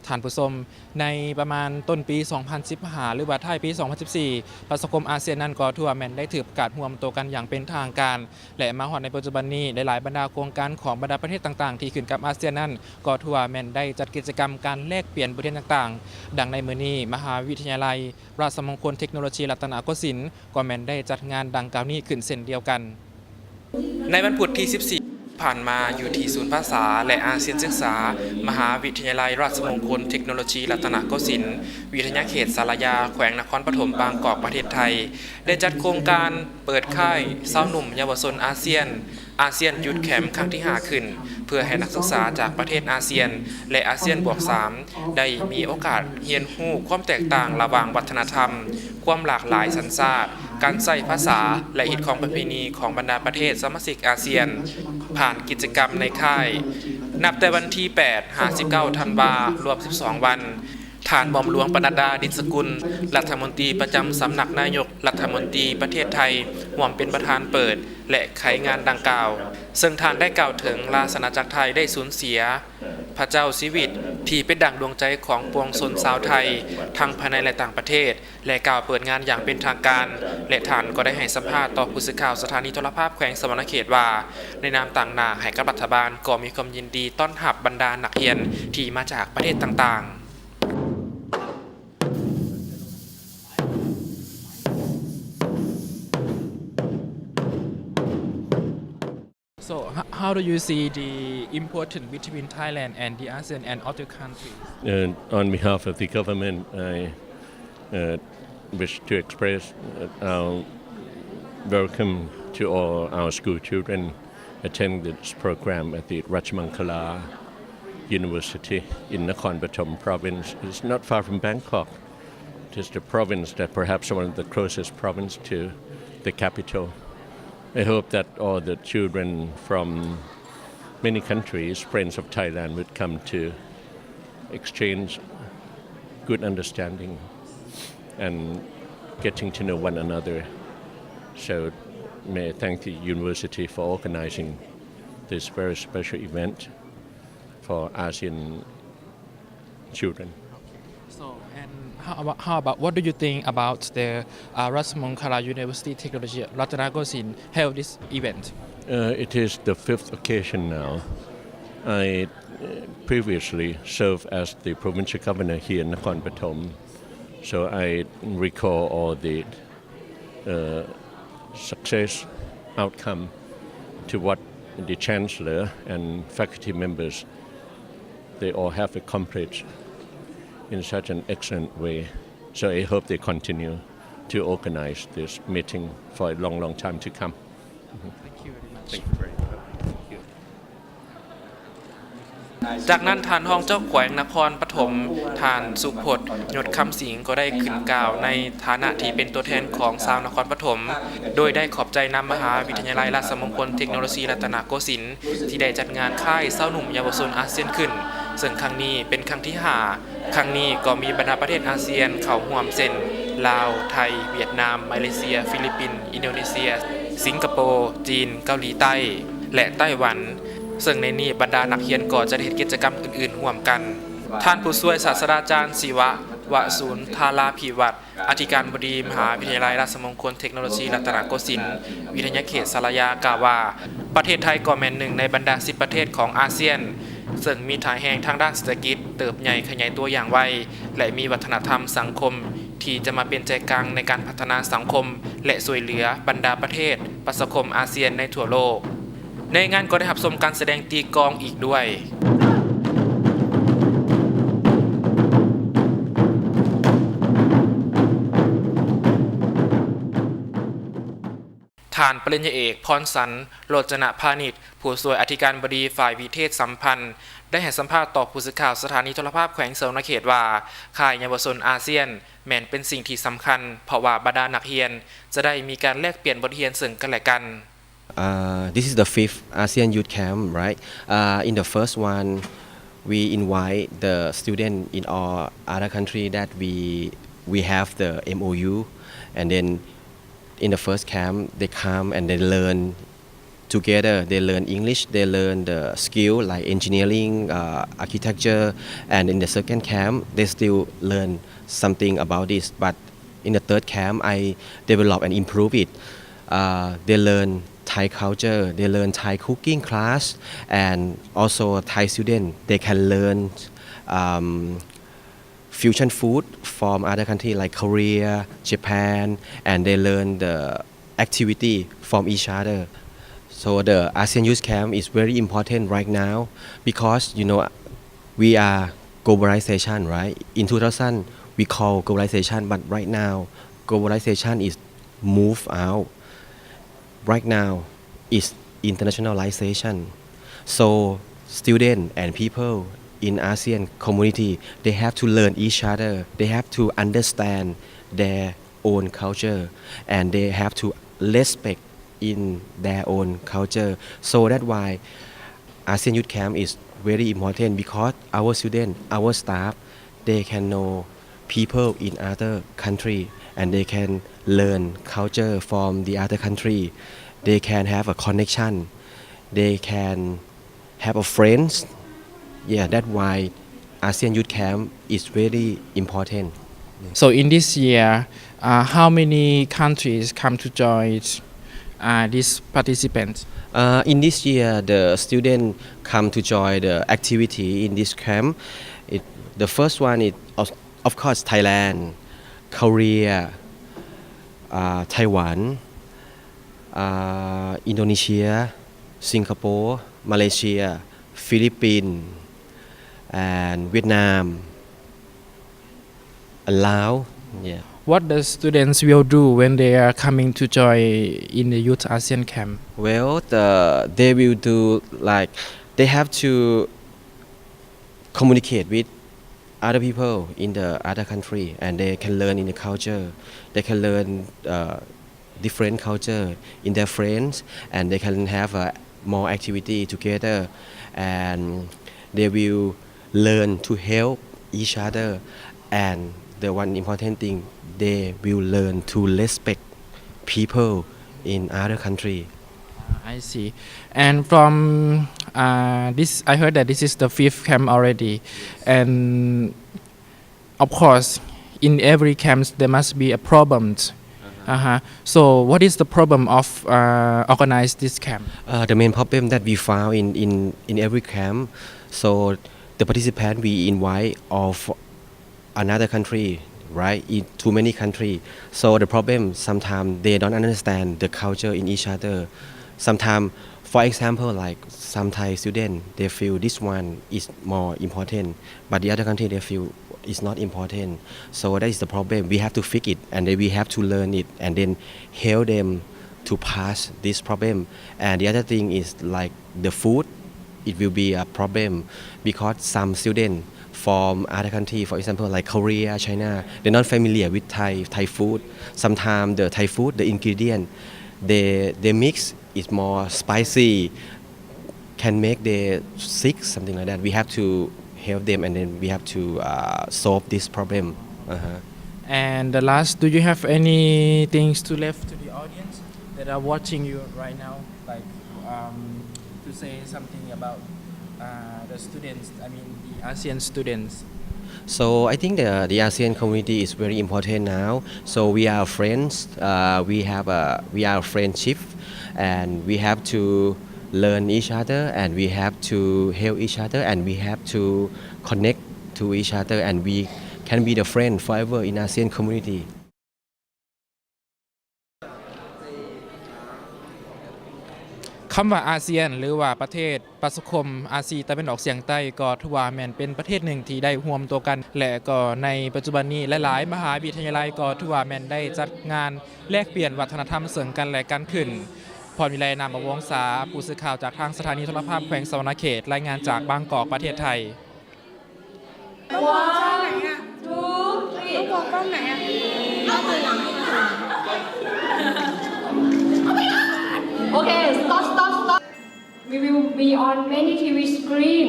ฐานผู้ชมในประมาณต้นปี 2015 หรือว่าท้ายปี 2014 ประสคมอาเซียนนั้นก็ถือว่าแม่นได้ถือประกาศร่วมตัวกันอย่างเป็นทางการและมาฮอดในปัจจุบันนี้หลายๆบรรดาโครงการของบรรดาประเทศต่างๆที่ขึ้นกับอาเซียนนั้นก็ถือว่าแม่นได้จัดกิจกรรมการแลกเปลี่ยนบทเรียนต่างๆดังในมื้อนี้มหาวิทยาลัยราชมงคลเทคโนโลยีรัตนโกสินทร์ก็แม่นได้จัดงานดังกล่าวนี้ขึ้นเช่นเดียวกันในวันพุธที่ 14ผ่านมาอยู่ที่ศูนย์ภาษาและอาเซียนศึกษามหาวิทยาลัยราชมงคลเทคโนโลยีรัตนโกสินทร์วิทยาเขตสารยาแขวงนครปฐมบางกอกประเทศไทยได้จัดโครงการเปิดค่ายเศร้าหนุ่มเยาวชนอาเซียนยุทธแคมป์ครั้งที่ 5 ขึ้นเพื่อให้นักศึกษาจากประเทศอาเซียนและอาเซียนบวก 3 ได้มีโอกาสเรียนรู้ความแตกต่างระหว่างวัฒนธรรมความหลากหลายสัญชาติการใช้ภาษาและอิทธิของประเพณีของบรรดาประเทศสมาชิกอาเซียนผ่านกิจกรรมในค่ายนับแต่วันที่ 8-19 ธันวาคมรวม 12 วันฐานบอมหลวงปนัดดาดิษฐกุลรัฐมนตรีประจำสำนักนายกรัฐมนตรีประเทศไทยร่วมเป็นประธานเปิดและไขงานดังกล่าวซึ่งทานได้กล่าวถึงราชอาณาจักรไทยได้สูญเสียพระเจ้าชีวิตที่เป็นดั่งดวงใจของปวงชนชาวไทยทั้งภายในและต่างประเทศและกล่าวเปิดงานอย่างเป็นทางการและท่านก็ได้ให้สัมภาษณ์ต่อผู้สื่อข่าวสถานีโทรภาพแขวงสวรรณเขตว่าในนามต่างหน้าให้กับรัฐบาลก็มีความยินดีต้อนรับบรรดานักเรียนที่มาจากประเทศต่างๆSo how do you see the importance between Thailand and the ASEAN and other countries? On behalf of the government, I wish to express our welcome to all our school children attending this program at the Rajamankala University in Nakhon Pathom province. It's not far from Bangkok. It is the province that perhaps one of the closest province to the capital. I hope that all the children from many countries, friends of Thailand, would come to exchange good understanding and getting to know one another. So may I thank the university for organizing this very special event for ASEAN children. So, and how about what do you think about the Rajamankala University Technology Ratanakosin held this event? It is the 5th occasion now. I previously served as the provincial governor here in Nakhon Pathom, so I recall all the success outcome to what the chancellor and faculty members they all have accomplished in such an excellent way. So I hope they continue to organize this meeting for a long, long time to come. Thank you very much. Thank you very much. จากนั้นทานห้องเจ้าแขวงนครปฐมทานสุพจน์ยศคำสิงก็ได้ขึ้นกล่าวในฐานะที่เป็นตัวแทนของชาวนครปฐมโดยได้ขอบใจนำมหาวิทยาลัยราชมงคลเทคโนโลยีรัตนโกสินทร์ที่ได้จัดงานค่ายเศร้าหนุ่มเยาวชนอาเซียนขึ้นซึ่งครั้งนี้เป็นครั้งที่ 5ครั้งนี้ก็มีบรรดาประเทศอาเซียนเข้าร่วมเช่นลาวไทยเวียดนามมาเลเซียฟิลิปปินส์อินโดนีเซียสิงคโปร์จีนเกาหลีใต้และไต้หวันซึ่งในนี้บรรดานักเรียนก็จะได้เฮ็ดกิจกรรมอื่นๆร่วมกันท่านผู้ช่วยศาสตราจารย์ศิวะวสุนทาราภิวัตรอธิการบดีมหาวิทยาลัยราชมงคลเทคโนโลยีรัตนโกสินทร์วิทยาเขตสารยากล่าวว่าประเทศไทยก็แม่นหนึ่งในบรรดา10ประเทศของอาเซียนซึ่งมีฐานแห่งทางด้านเศรษฐกิจเติบใหญ่ขยายตัวอย่างไวและมีวัฒนธรรมสังคมที่จะมาเป็นใจกลางในการพัฒนาสังคมและช่วยเหลือบรรดาประเทศประชาคมอาเซียนในทั่วโลกในงานก็ได้รับชมการแสดงตีกลองอีกด้วยฐานปริญญาเอกพรสันโรจนะพาณิชย์ผู้ช่วยอธิการบดีฝ่ายวิเทศสัมพันธ์ได้ให้สัมภาษณ์ต่อผู้สื่อข่าวสถานีโทรภาพแขวงสวรรณเขตว่าค่ายเยาวชนอาเซียนแม้นเป็นสิ่งที่สำคัญเพราะว่าบรรดานักเรียนจะได้มีการแลกเปลี่ยนบทเรียนซึ่งกันและกัน This is the 5th ASEAN Youth Camp, right? In the first one, we invite the student in all other country that we have the MOU, and then in the first camp they come and they learn together. They learn English, they learn the skill like engineering, architecture, and in the second camp they still learn something about this. But in the third camp, I develop and improve it. They learn Thai culture, they learn Thai cooking class, and also Thai student they can learn fusion food from other countries like Korea, Japan, and they learn the activity from each other. So the ASEAN Youth Camp is very important right now because we are globalization, right? In 2000 we call globalization, but right now globalization is move out. Right now is internationalization. So students and people in ASEAN community they have to learn each other. They have to understand their own culture and they have to respect in their own culture. So that's why ASEAN Youth Camp is very important because our students, our staff, they can know people in other country and they can learn culture from the other country. They can have a connection. They can have a friends. Yeah, that's why ASEAN Youth Camp is very important. So in this year, how many countries come to join these participants? In this year, the students come to join the activity in this camp. The first one is of course Thailand, Korea, Taiwan, Indonesia, Singapore, Malaysia, Philippines, and Vietnam, and Laos. Yeah. What the students will do when they are coming to join in the Youth ASEAN Camp? Well, they will do like they have to communicate with other people in the other country, and they can learn in the culture. They can learn different culture in their friends, and they can have more activity together, and they will learn to help each other. And the one important thing, they will learn to respect people in other country. I see. And from this, I heard that this is the fifth camp already, and of course, in every camp there must be a problem. So, what is the problem of organize this camp? The main problem that we found in every camp, so the participant we invite of another country, right? In too many country. So the problem sometimes they don't understand the culture in each other. Sometimes, for example, like some Thai student, they feel this one is more important, but the other country they feel is not important. So that is the problem. We have to fix it, and then we have to learn it, and then help them to pass this problem. And the other thing is like the food. It will be a problem because some students from other country, for example like Korea, China, they're not familiar with Thai food. Sometimes the Thai food, the ingredient they mix is more spicy, can make they sick, something like that. We have to help them, and then we have to solve this problem. And the last, do you have any things to left to the audience that are watching you right now, like to say something about the students? I mean, the ASEAN students. So I think the ASEAN community is very important now. So we are friends. We are friendship, and we have to learn each other, and we have to help each other, and we have to connect to each other, and we can be the friend forever in ASEAN community. คำว่าอาเซียนหรือว่าประเทศประชาคมอาเซียนตะวันออกเฉียงใต้ก็ถือว่าแม่นเป็นประเทศหนึ่งที่ได้ร่วมตัวกันและก็ในปัจจุบันนี้หลายๆมหาวิทยาลัยก็ถือว่าแม่นได้จัดงานแลกเปลี่ยนวัฒนธรรมซึ่งกันและกันขึ้นพรวิไลนามวงศาผู้สื่อข่าวจากทางสถานีโทรภาพแขวงสวรรณเขตรายงานจากบางกอกประเทศไทย ต้องมองกล้องไหนอ่ะ Okay, stop. We will be on many TV screen